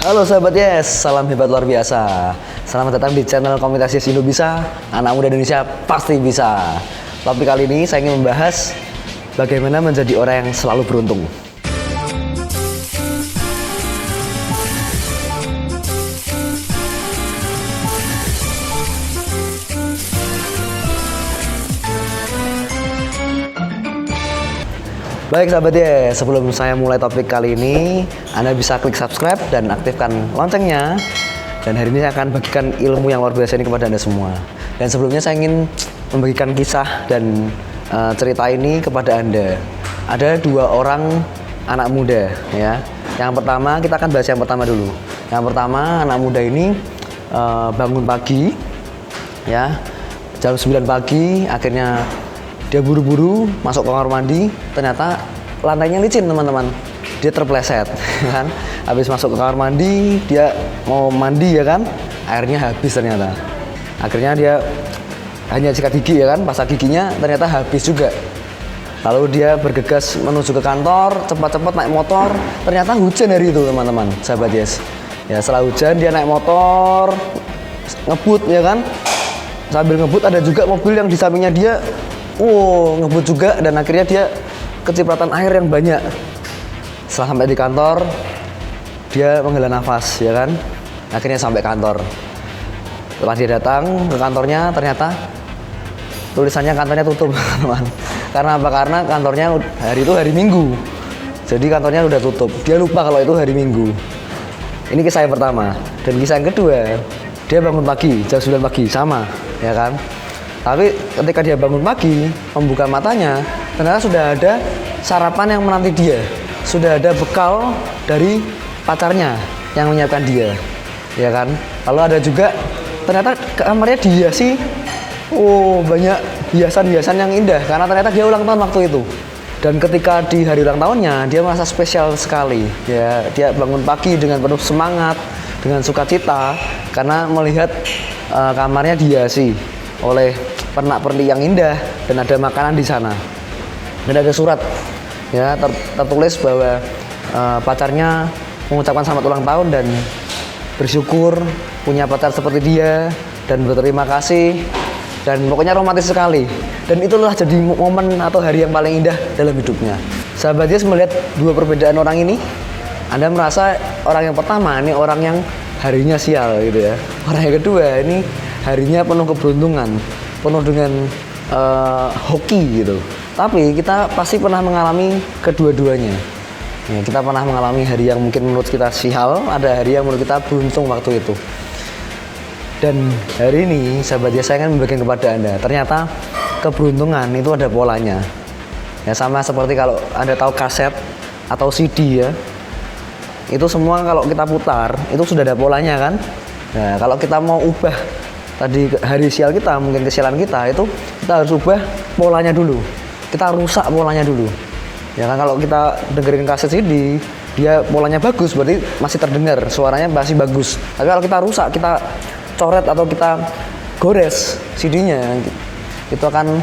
Halo sahabat Yes, salam hebat luar biasa. Selamat datang di channel Komunitas Yes Indo Bisa. Anak muda Indonesia pasti bisa. Topik kali ini saya ingin membahas bagaimana menjadi orang yang selalu beruntung. Baik sahabat ya, sebelum saya mulai topik kali ini, Anda bisa klik subscribe dan aktifkan loncengnya. Dan hari ini saya akan bagikan ilmu yang luar biasa ini kepada Anda semua. Dan sebelumnya saya ingin membagikan kisah dan cerita ini kepada Anda. Ada dua orang anak muda ya. Yang pertama, kita akan bahas yang pertama dulu. Yang pertama, anak muda ini bangun pagi ya, jam 9 pagi, akhirnya dia buru-buru masuk kamar mandi, ternyata lantainya licin teman-teman. Dia terpleset kan. Habis masuk ke kamar mandi, dia mau mandi ya kan, airnya habis ternyata. Akhirnya dia hanya sikat gigi ya kan, pasang giginya ternyata habis juga. Lalu dia bergegas menuju ke kantor, cepat-cepat naik motor, ternyata hujan hari itu teman-teman, sahabat Yes. Ya setelah hujan dia naik motor, ngebut ya kan. Sambil ngebut ada juga mobil yang di sampingnya dia ngebut juga, dan akhirnya dia kecipratan air yang banyak. Setelah sampai di kantor, dia menghela nafas ya kan. Akhirnya sampai kantor. Setelah dia datang ke kantornya, ternyata tulisannya kantornya tutup teman. Karena apa? Karena kantornya hari itu hari Minggu. Jadi kantornya udah tutup. Dia lupa kalau itu hari Minggu. Ini kisah yang pertama. Dan kisah yang kedua, dia bangun pagi jam 9 pagi sama ya kan. Tapi ketika dia bangun pagi, membuka matanya, ternyata sudah ada sarapan yang menanti dia. Sudah ada bekal dari pacarnya yang menyiapkan dia. Ya kan? Lalu ada juga ternyata kamarnya dihiasi banyak hiasan-hiasan yang indah karena ternyata dia ulang tahun waktu itu. Dan ketika di hari ulang tahunnya, dia merasa spesial sekali. Ya, dia bangun pagi dengan penuh semangat, dengan sukacita karena melihat kamarnya dihiasi oleh pernak-pernik yang indah dan ada makanan di sana. Dan ada surat ya tertulis bahwa pacarnya mengucapkan selamat ulang tahun dan bersyukur punya pacar seperti dia dan berterima kasih, dan pokoknya romantis sekali. Dan itulah jadi momen atau hari yang paling indah dalam hidupnya. Sahabat Yes melihat dua perbedaan orang ini, Anda merasa orang yang pertama ini orang yang harinya sial gitu ya. Orang yang kedua ini harinya penuh keberuntungan, penuh dengan hoki gitu. Tapi kita pasti pernah mengalami kedua-duanya. Ya, kita pernah mengalami hari yang mungkin menurut kita sial, ada hari yang menurut kita beruntung waktu itu. Dan hari ini sahabat ya, saya akan membagikan kepada Anda, ternyata keberuntungan itu ada polanya. Ya sama seperti kalau Anda tahu kaset atau CD ya. Itu semua kalau kita putar, itu sudah ada polanya kan. Nah, kalau kita mau ubah tadi hari sial kita, mungkin kesialan kita, itu kita harus ubah polanya dulu. Kita rusak polanya dulu. Ya kan, kalau kita dengerin kaset CD, dia polanya bagus, berarti masih terdengar, suaranya masih bagus. Tapi kalau kita rusak, kita coret atau kita gores CD-nya, itu akan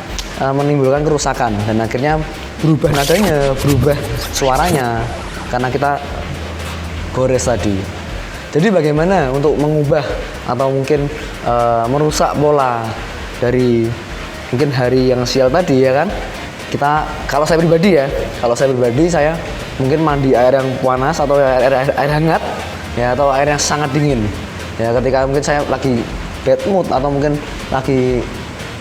menimbulkan kerusakan dan akhirnya berubah nadanya, berubah suaranya karena kita gores tadi. Jadi bagaimana untuk mengubah atau mungkin merusak pola dari mungkin hari yang sial tadi ya kan? Kalau saya pribadi, saya mungkin mandi air yang panas atau air hangat ya, atau air yang sangat dingin. Ya ketika mungkin saya lagi bad mood atau mungkin lagi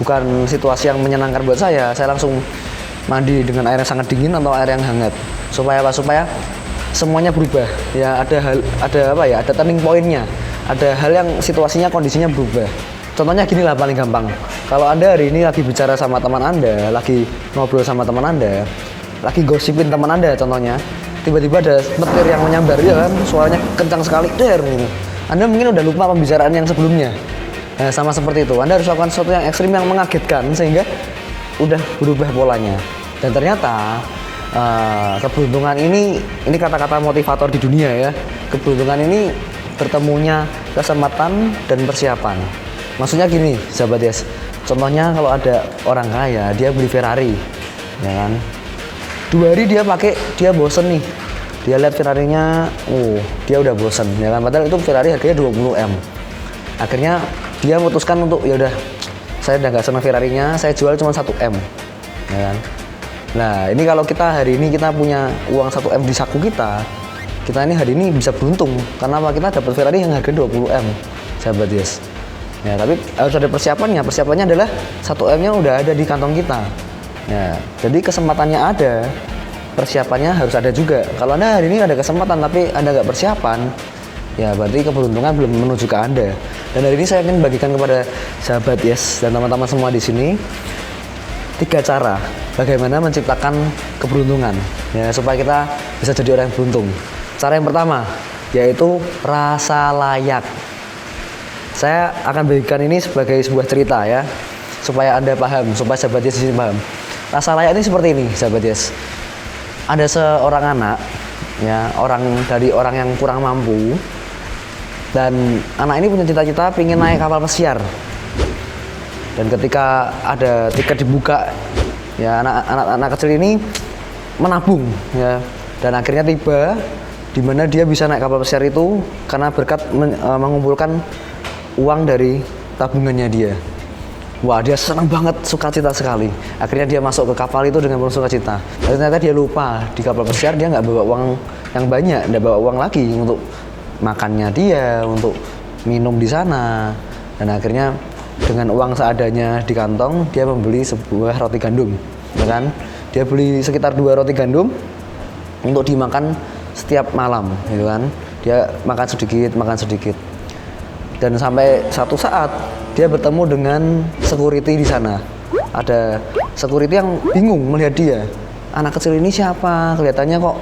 bukan situasi yang menyenangkan buat saya langsung mandi dengan air yang sangat dingin atau air yang hangat. Supaya apa? Supaya semuanya berubah. Ya ada turning point-nya. Ada hal yang situasinya, kondisinya berubah. Contohnya gini lah paling gampang. Kalau Anda hari ini lagi bicara sama teman Anda, lagi ngobrol sama teman Anda, lagi gosipin teman Anda contohnya, tiba-tiba ada petir yang menyambar ya kan, suaranya kencang sekali, gitu. Anda mungkin udah lupa pembicaraan yang sebelumnya. Nah, sama seperti itu. Anda harus lakukan sesuatu yang ekstrim yang mengagetkan sehingga udah berubah polanya. Dan ternyata keberuntungan ini kata-kata motivator di dunia ya. Keberuntungan ini bertemunya kesempatan dan persiapan. Maksudnya gini, sahabat Yes. Contohnya kalau ada orang kaya, dia beli Ferrari, ya kan? 2 hari dia bosen nih. Dia lihat Ferrarinya, dia udah bosen ya kan, padahal itu Ferrari harganya 20 M. Akhirnya dia memutuskan untuk ya udah, saya udah nggak senang Ferrarinya, saya jual cuma 1 M ya kan. Nah ini kalau kita hari ini kita punya uang 1 M di saku kita ini hari ini bisa beruntung karena apa, kita dapat Ferrari yang harga 20 M sahabat Yes ya. Tapi harus ada persiapannya adalah 1 M nya udah ada di kantong kita ya. Jadi kesempatannya ada, persiapannya harus ada juga. Kalau Anda hari ini ada kesempatan tapi Anda nggak persiapan, ya berarti keberuntungan belum menuju ke Anda. Dan hari ini saya ingin bagikan kepada sahabat Yes dan teman-teman semua di sini 3 cara bagaimana menciptakan keberuntungan ya, supaya kita bisa jadi orang yang beruntung. Cara yang pertama yaitu rasa layak. Saya akan bagikan ini sebagai sebuah cerita ya, supaya Anda paham, supaya sahabat Yes di sini paham. Rasa layak ini seperti ini sahabat Yes. Ada seorang anak ya, dari orang yang kurang mampu, dan anak ini punya cita-cita ingin naik kapal pesiar. Dan ketika ada tiket dibuka ya, anak kecil ini menabung ya, dan akhirnya tiba di mana dia bisa naik kapal pesiar itu karena berkat mengumpulkan uang dari tabungannya dia. Wah, dia senang banget, sukacita sekali. Akhirnya dia masuk ke kapal itu dengan penuh sukacita. Dan ternyata dia lupa di kapal pesiar dia nggak bawa uang yang banyak, nggak bawa uang lagi untuk makannya dia, untuk minum di sana. Dan akhirnya dengan uang seadanya di kantong dia membeli sebuah roti gandum, ya kan? Dia beli sekitar 2 roti gandum untuk dimakan setiap malam, gitu kan? Dia makan sedikit. Dan sampai satu saat dia bertemu dengan security di sana. Ada security yang bingung melihat dia. Anak kecil ini siapa? Kelihatannya kok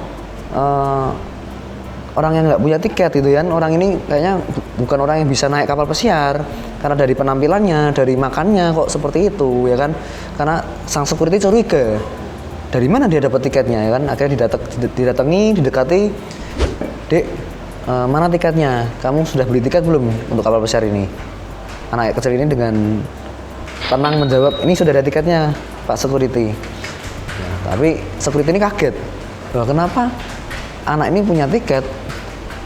orang yang nggak punya tiket gitu kan. Orang ini kayaknya bukan orang yang bisa naik kapal pesiar, karena dari penampilannya, dari makannya kok seperti itu ya kan. Karena sang security curiga, dari mana dia dapat tiketnya ya kan. Akhirnya didekati, "Dek, mana tiketnya? Kamu sudah beli tiket belum untuk kapal pesiar ini?" Anak kecil ini dengan tenang menjawab, "Ini sudah ada tiketnya, Pak Security." Ya, tapi security ini kaget, "Loh, kenapa anak ini punya tiket?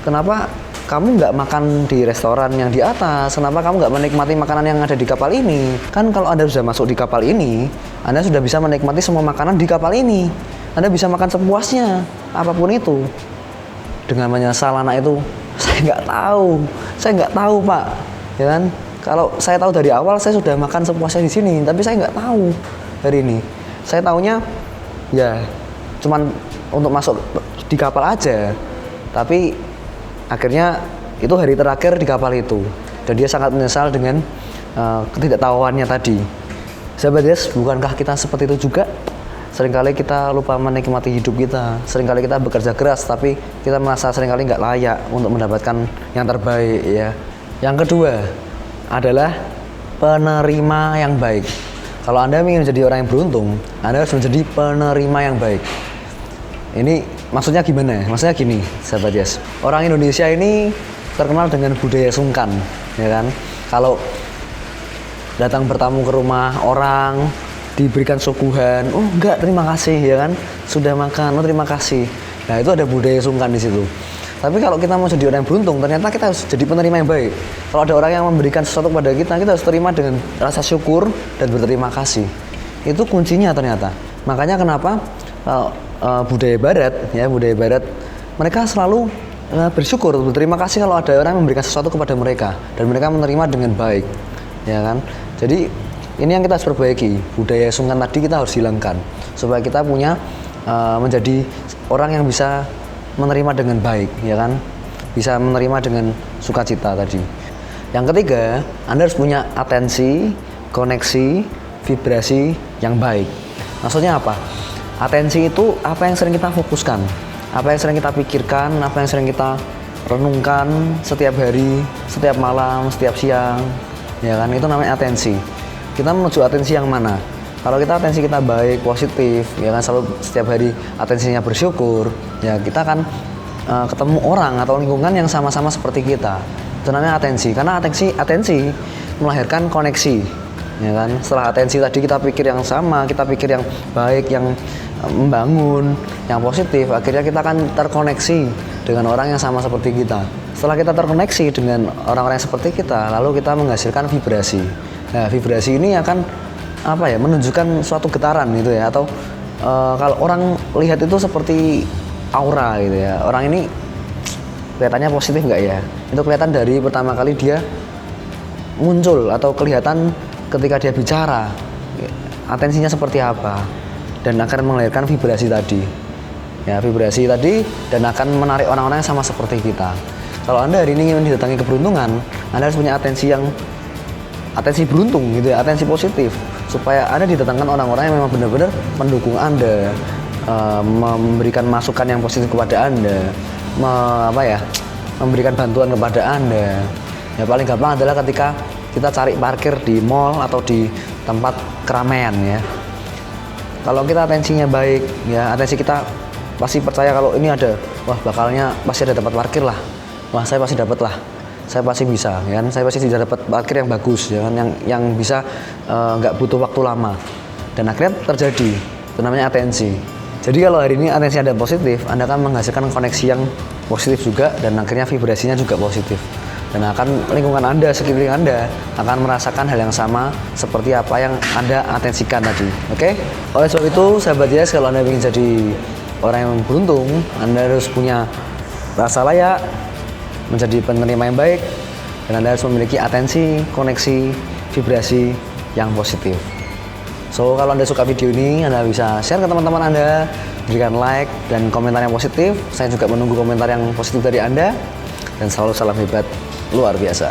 Kenapa kamu nggak makan di restoran yang di atas? Kenapa kamu nggak menikmati makanan yang ada di kapal ini? Kan kalau Anda sudah masuk di kapal ini, Anda sudah bisa menikmati semua makanan di kapal ini. Anda bisa makan sepuasnya, apapun itu." Dengan menyesal anak itu, saya nggak tahu Pak, ya kan? Kalau saya tahu dari awal, saya sudah makan sepuasnya di sini, tapi saya nggak tahu hari ini. Saya taunya ya cuman untuk masuk di kapal aja. Tapi akhirnya itu hari terakhir di kapal itu, dan dia sangat menyesal dengan ketidaktahuannya tadi. Sahabat Yes, bukankah kita seperti itu juga? Seringkali kita lupa menikmati hidup kita. Seringkali kita bekerja keras, tapi kita merasa seringkali nggak layak untuk mendapatkan yang terbaik ya. Yang kedua adalah penerima yang baik. Kalau Anda ingin menjadi orang yang beruntung, Anda harus menjadi penerima yang baik. Ini maksudnya gimana? Maksudnya gini, sahabat Yes. Orang Indonesia ini terkenal dengan budaya sungkan, ya kan? Kalau datang bertamu ke rumah orang, diberikan suguhan, "Oh enggak, terima kasih," ya kan? "Sudah makan, oh terima kasih." Nah, itu ada budaya sungkan di situ. Tapi kalau kita mau jadi orang yang beruntung, ternyata kita harus jadi penerima yang baik. Kalau ada orang yang memberikan sesuatu kepada kita harus terima dengan rasa syukur dan berterima kasih. Itu kuncinya ternyata. Makanya kenapa budaya Barat, mereka selalu bersyukur, berterima kasih kalau ada orang yang memberikan sesuatu kepada mereka, dan mereka menerima dengan baik, ya kan? Jadi ini yang kita harus perbaiki. Budaya sungkan tadi kita harus hilangkan supaya kita punya menjadi orang yang bisa menerima dengan baik, ya kan? Bisa menerima dengan sukacita tadi. Yang ketiga, Anda harus punya atensi, koneksi, vibrasi yang baik. Maksudnya apa? Atensi itu apa yang sering kita fokuskan, apa yang sering kita pikirkan, apa yang sering kita renungkan setiap hari, setiap malam, setiap siang, ya kan? Itu namanya atensi. Kita menuju atensi yang mana? Kalau kita atensi kita baik, positif, ya kan, selalu setiap hari atensinya bersyukur, ya kita akan ketemu orang atau lingkungan yang sama-sama seperti kita. Itu namanya atensi. Karena atensi melahirkan koneksi, ya kan? Setelah atensi tadi kita pikir yang sama, kita pikir yang baik, yang membangun, yang positif, akhirnya kita akan terkoneksi dengan orang yang sama seperti kita. Setelah kita terkoneksi dengan orang-orang yang seperti kita, lalu kita menghasilkan vibrasi. Nah, vibrasi ini akan menunjukkan suatu getaran gitu ya, atau kalau orang lihat itu seperti aura gitu ya. Orang ini kelihatannya positif nggak ya? Itu kelihatan dari pertama kali dia muncul atau kelihatan ketika dia bicara, atensinya seperti apa, dan akan melahirkan vibrasi tadi. Ya, vibrasi tadi dan akan menarik orang-orang yang sama seperti kita. Kalau Anda hari ini ingin didatangi keberuntungan, Anda harus punya atensi beruntung gitu ya, atensi positif, supaya Anda didatangkan orang-orang yang memang benar-benar mendukung Anda, memberikan masukan yang positif kepada Anda, memberikan bantuan kepada Anda. Ya paling gampang adalah ketika kita cari parkir di mall atau di tempat keramaian ya. Kalau kita atensinya baik, ya atensi kita pasti percaya kalau ini ada, bakalnya pasti ada tempat parkir lah. Saya pasti dapat lah. Saya pasti bisa, ya kan? Saya pasti bisa dapat parkir yang bagus, ya kan? Yang bisa nggak butuh waktu lama. Dan akhirnya terjadi, itu namanya atensi. Jadi kalau hari ini atensi Anda positif, Anda akan menghasilkan koneksi yang positif juga, dan akhirnya vibrasinya juga positif. Dan akan lingkungan Anda, sekeliling Anda akan merasakan hal yang sama seperti apa yang Anda atensikan tadi. Oke? Oleh sebab itu, sahabat Yes, kalau Anda ingin jadi orang yang beruntung, Anda harus punya rasa layak, menjadi penerima yang baik, dan Anda harus memiliki atensi, koneksi, vibrasi yang positif. So, kalau Anda suka video ini, Anda bisa share ke teman-teman Anda, berikan like dan komentar yang positif. Saya juga menunggu komentar yang positif dari Anda, dan selalu salam hebat luar biasa.